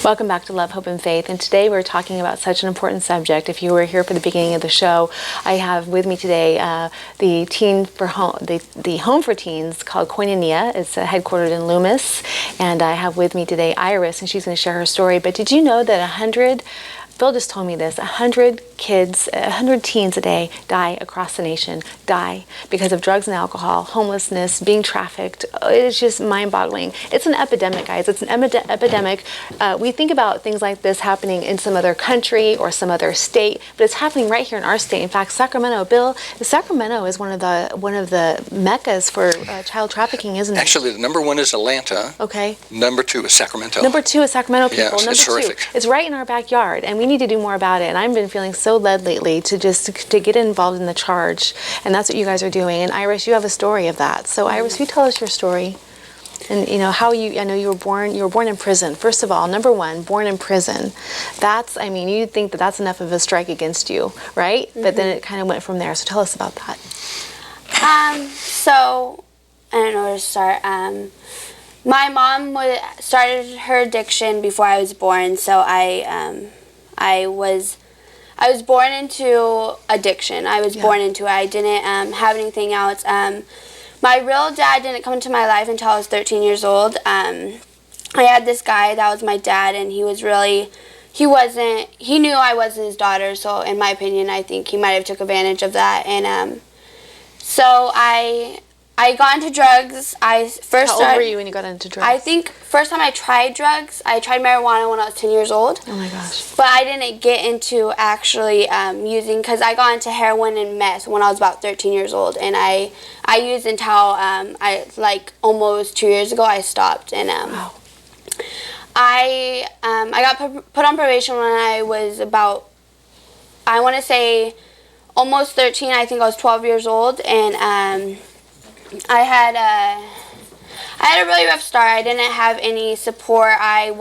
Welcome back to Love, Hope, and Faith. And today we're talking about such an important subject. If you were here for the beginning of the show, I have with me today the home for teens called Koinonia. It's headquartered in Loomis. And I have with me today Iris, and she's going to share her story. But did you know that Phil just told me this, 100 teens a day die across the nation, die because of drugs and alcohol, homelessness, being trafficked. It's just mind-boggling. It's an epidemic, guys. It's an epidemic. We think about things like this happening in some other country or some other state, but it's happening right here in our state. In fact, Sacramento is one of the meccas for child trafficking, isn't it? Actually, the number one is Atlanta. Okay. Number two is Sacramento. Number two is Sacramento, people. Yes, Number it's two, horrific. it's right in our backyard, and we need to do more about it. And I've been feeling so led lately to get involved in the charge, and that's what you guys are doing. And Iris, you have a story of that. So Iris, you tell us your story, and I know you were born in prison. First of all, number one, born in prison. You'd think that that's enough of a strike against you, right? Mm-hmm. But then it kind of went from there. So tell us about that. So I don't know where to start. My mom started her addiction before I was born, so I was born into addiction. I was born into it. I didn't have anything else. My real dad didn't come into my life until I was 13 years old. I had this guy that was my dad, and he knew I wasn't his daughter, so in my opinion, I think he might have took advantage of that. And so I got into drugs. How old were you when you got into drugs? I think first time I tried drugs, I tried marijuana when I was 10 years old. Oh my gosh. But I didn't get into actually using, because I got into heroin and meth when I was about 13 years old. And I used until almost 2 years ago I stopped. And wow. I got put on probation when I was about, I want to say almost 13. I think I was 12 years old. And I had a really rough start. I didn't have any support. I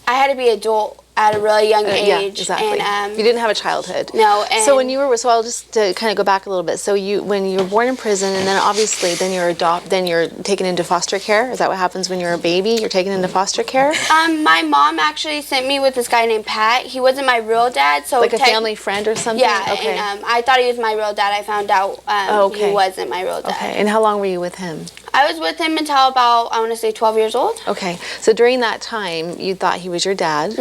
had to be adult at a really young age. Yeah, exactly. And you didn't have a childhood. No. So I'll just to kind of go back a little bit. So when you were born in prison, and then obviously then you're taken into foster care. Is that what happens when you're a baby? You're taken into foster care? My mom actually sent me with this guy named Pat. He wasn't my real dad, so like a family friend or something. Yeah. Okay. And I thought he was my real dad. I found out he wasn't my real dad. Okay. And how long were you with him? I was with him until about, I want to say, 12 years old. Okay. So during that time, you thought he was your dad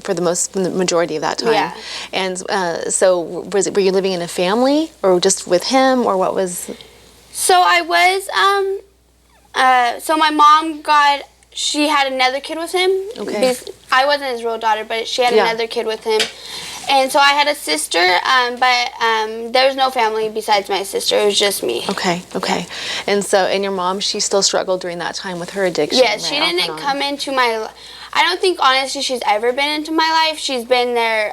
for the majority of that time. Yeah. And so were you living in a family or just with him, or what was? So I was, so my mom she had another kid with him. Okay. I wasn't his real daughter, but she had another kid with him. And so I had a sister, but there was no family besides my sister. It was just me. Okay. And your mom, she still struggled during that time with her addiction. Yes, she didn't come into my. I don't think honestly she's ever been into my life. She's been there,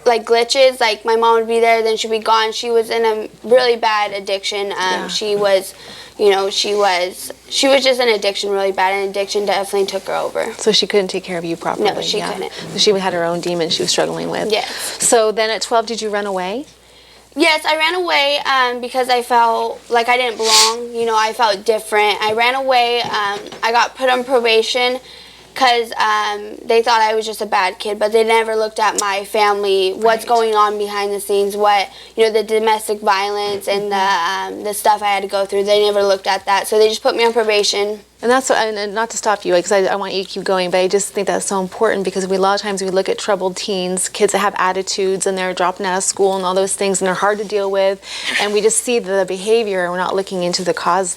like glitches. Like my mom would be there, then she'd be gone. She was in a really bad addiction. She was. She was just an addiction really bad, and addiction definitely took her over. So she couldn't take care of you properly? No, she couldn't. So she had her own demons she was struggling with? Yes. So then at 12, did you run away? Yes, I ran away because I felt like I didn't belong. I felt different. I ran away. I got put on probation because they thought I was just a bad kid, but they never looked at my family, what's going on behind the scenes, the domestic violence and the stuff I had to go through. They never looked at that, so they just put me on probation. And that's and not to stop you, because I want you to keep going, but I just think that's so important, because a lot of times we look at troubled teens, kids that have attitudes, and they're dropping out of school and all those things, and they're hard to deal with, and we just see the behavior, and we're not looking into the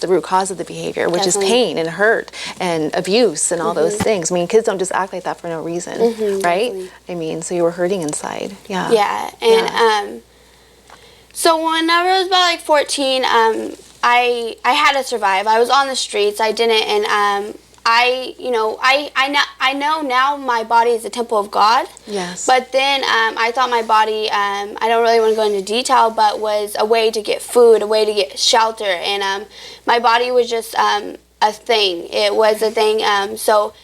root cause of the behavior, which is pain and hurt and abuse and all those things. I mean, kids don't just act like that for no reason, right? Definitely. I mean, so you were hurting inside. Yeah. Yeah, and so whenever I was about like 14, I had to survive. I was on the streets. I didn't, and I know now my body is the temple of God. Yes. But then I thought my body, I don't really want to go into detail, but was a way to get food, a way to get shelter, and my body was just a thing. It was a thing. So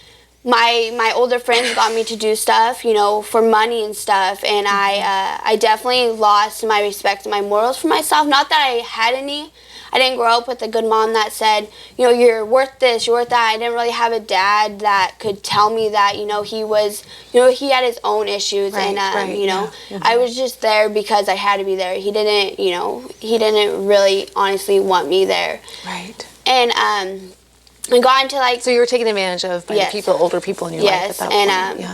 my older friends got me to do stuff, you know, for money and stuff, and I definitely lost my respect and my morals for myself. Not that I had any. I didn't grow up with a good mom that said, you know, you're worth this, you're worth that. I didn't really have a dad that could tell me that, you know, he was, you know, he had his own issues, and, you know, I was just there because I had to be there. He didn't, you know, he didn't really honestly want me there. Right. And, I got into like... So you were taken advantage of by the people, older people in your life at that point.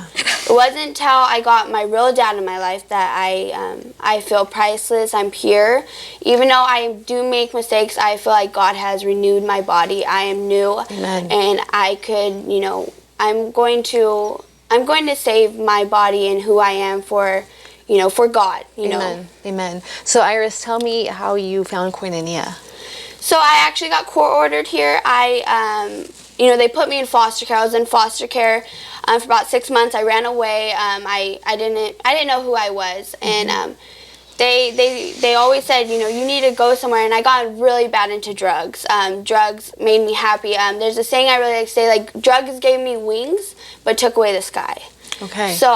It wasn't until I got my real dad in my life that I feel priceless, I'm pure. Even though I do make mistakes, I feel like God has renewed my body. I am new. Amen. And I could, you know, I'm going to save my body and who I am for, you know, for God, you know. Amen. So Iris, tell me how you found Koinonia. So I actually got court-ordered here. You know, they put me in foster care. I was in foster care for about 6 months. I ran away. I didn't know who I was, and they always said, you know, you need to go somewhere. And I got really bad into drugs. Drugs made me happy. There's a saying I really like to say, like, drugs gave me wings, but took away the sky. Okay. So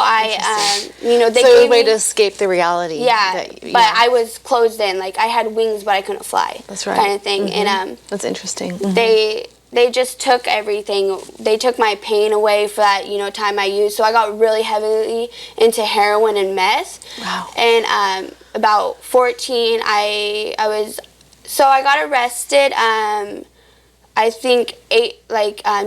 you know, they so gave a way me, to escape the reality. Yeah, but I was closed in. Like, I had wings, but I couldn't fly. That's right. Kind of thing. And that's interesting. They just took everything. They took my pain away for that, you know, time I used. So I got really heavily into heroin and meth. Wow. And about 14, I got arrested. I think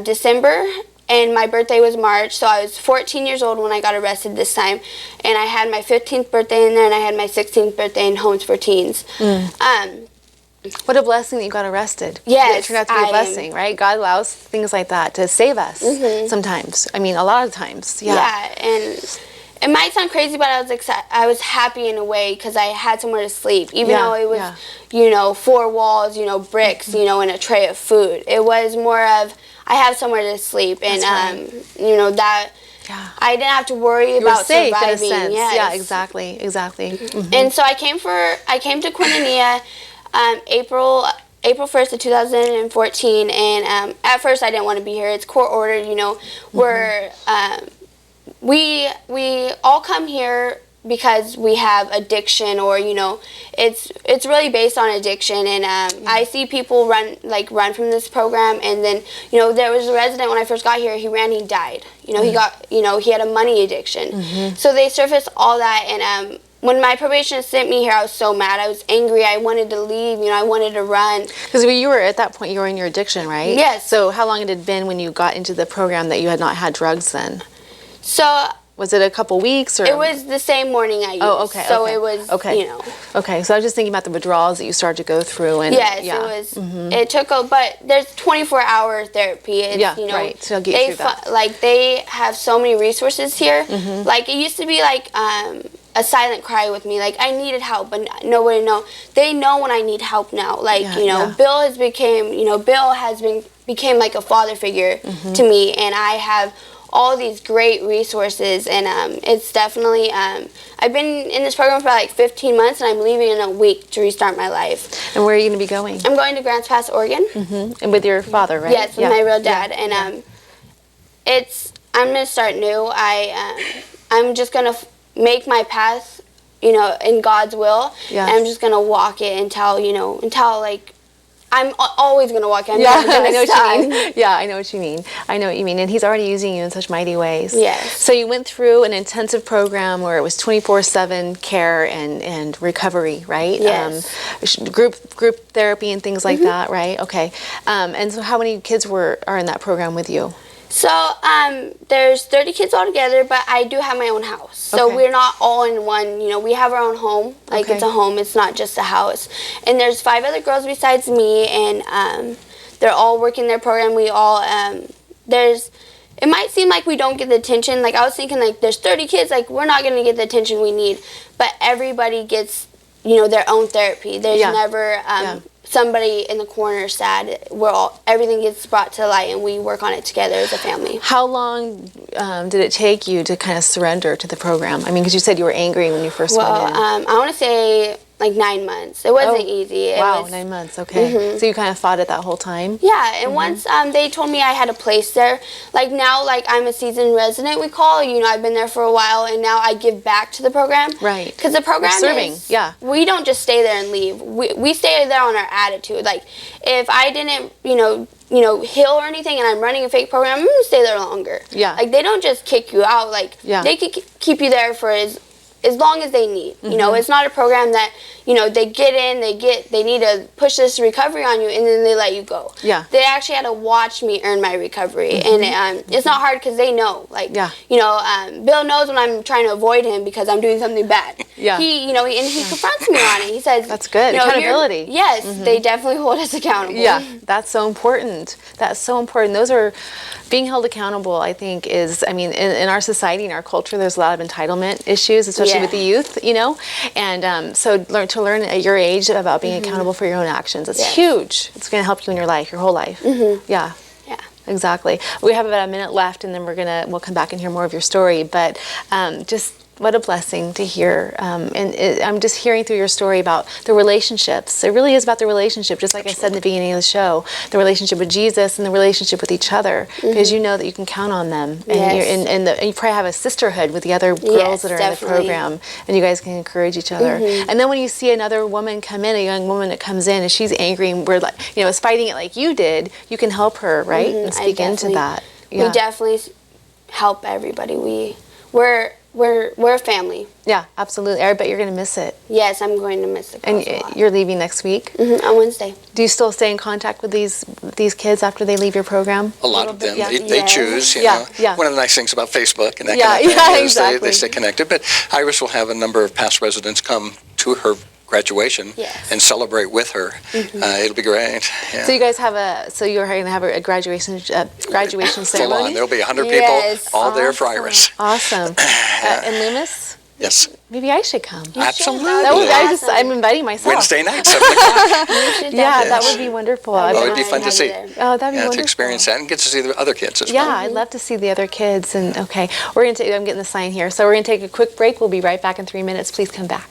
December. And my birthday was March, so I was 14 years old when I got arrested this time. And I had my 15th birthday in there, and I had my 16th birthday in Homes for Teens. What a blessing that you got arrested. Yes. It turned out to be a blessing, right? God allows things like that to save us sometimes. I mean, a lot of times. Yeah. Yeah, and it might sound crazy, but I was happy in a way because I had somewhere to sleep. Even though it was, you know, 4 walls, you know, bricks, you know, and a tray of food. It was more of, I have somewhere to sleep, and you know, that I didn't have to worry about safe surviving. In a sense. Yes. Yeah, exactly. And so I came to Koinonia April 1st of 2014, and at first I didn't want to be here. It's court ordered, you know. We all come here because we have addiction, or, you know, it's really based on addiction. And I see people run from this program, and then, you know, there was a resident when I first got here. He died. You know, he had a money addiction. So they surfaced all that, and when my probationist sent me here, I was so mad. I was angry. I wanted to leave. You know, I wanted to run. Because you were at that point, you were in your addiction, right? Yes. So how long had it been when you got into the program that you had not had drugs then? So was it a couple weeks, or? It was the same morning I used. Oh, okay. So it was, you know. Okay, so I was just thinking about the withdrawals that you started to go through, and yes, it was. It took but there's 24-hour therapy. It's, you know, right. So I'll get you through that. Like, they have so many resources here. Like, it used to be like a silent cry with me. Like, I needed help, but nobody know. They know when I need help now. Like, you know, Bill became like a father figure to me, and I have all these great resources, and it's definitely, I've been in this program for like 15 months, and I'm leaving in a week to restart my life. And where are you going to be going? I'm going to Grants Pass, Oregon. And with your father, right? Yes, with my real dad. And I'm going to start new. I'm just going to make my path, you know, in God's will. Yes. And I'm just going to walk it until, you know, like, I'm always going to walk it. I'm never going to stop. What you mean. Yeah, I know what you mean. I know what you mean. And he's already using you in such mighty ways. Yes. So you went through an intensive program where it was 24/7 care and recovery, right? Yes. Group therapy and things like that, right? Okay. And so how many kids are in that program with you? So there's 30 kids altogether, but I do have my own house. So we're not all in one, you know, we have our own home. Like, it's a home, it's not just a house. And there's 5 other girls besides me, and they're all working their program. We all, it might seem like we don't get the attention. Like, I was thinking, like, there's 30 kids, like, we're not going to get the attention we need. But everybody gets, you know, their own therapy. There's never somebody in the corner sad. Everything gets brought to light, and we work on it together as a family. How long did it take you to kind of surrender to the program? I mean, because you said you were angry when you first went in. I want to say like 9 months. It wasn't easy. It Wow, was, 9 months. Okay. So you kind of fought it that whole time? yeah, and once they told me I had a place there, like now, like I'm a seasoned resident, we call, you know, I've been there for a while, and now I give back to the program. Right. Because the program serving, is, yeah. we don't just stay there and leave. We stay there on our attitude. Like, if I didn't, you know, heal or anything, and I'm running a fake program, I'm gonna stay there longer. Yeah. Like, they don't just kick you out. Like, Yeah. they could keep you there for as long as they need. You know, it's not a program that, you know, they get in, they need to push this recovery on you, and then they let you go. Yeah. They actually had to watch me earn my recovery, and it's not hard because they know. Like, Yeah. you know, Bill knows when I'm trying to avoid him because I'm doing something bad. Yeah. He, you know, and he confronts me on it. He says, That's good. you know, Accountability. Yes, they definitely hold us accountable. Yeah, that's so important. That's so important. Those are, being held accountable, I think, is, I mean, in our society, in our culture, there's a lot of entitlement issues, especially with the youth, you know? And so to learn at your age about being accountable for your own actions, it's huge. It's going to help you in your life, your whole life. Yeah. Yeah. Exactly. We have about a minute left, and then we'll come back and hear more of your story. But just what a blessing to hear. I'm just hearing through your story about the relationships. It really is about the relationship, just like I said in the beginning of the show, the relationship with Jesus and the relationship with each other, because you know that you can count on them. And, and you probably have a sisterhood with the other girls that are in the program, and you guys can encourage each other. And then when you see another woman come in, a young woman that comes in, and she's angry, and we're like, you know, is fighting it like you did, you can help her, right? And speak into that. Yeah. We definitely help everybody. We're a family. Yeah, absolutely. I bet you're going to miss it. Yes, I'm going to miss the girls a lot. And you're leaving next week? On Wednesday. Do you still stay in contact with these kids after they leave your program? A lot of them, yeah. they choose, you know. One of the nice things about Facebook and that kind of thing is they stay connected. But Iris will have a number of past residents come to her graduation and celebrate with her. It'll be great. Yeah. So you guys you're going to have a graduation ceremony? Full on. There'll be 100 people all there for Iris. Awesome. In Loomis? Yes. Maybe I should come. Absolutely. I'm inviting myself. Wednesday night, 7 o'clock. Yeah, that would be wonderful. Well, it would be fun to see. Oh, that'd be wonderful. To experience that and get to see the other kids as well. Yeah, I'd love to see the other kids. And okay, I'm getting the sign here. So we're going to take a quick break. We'll be right back in 3 minutes. Please come back.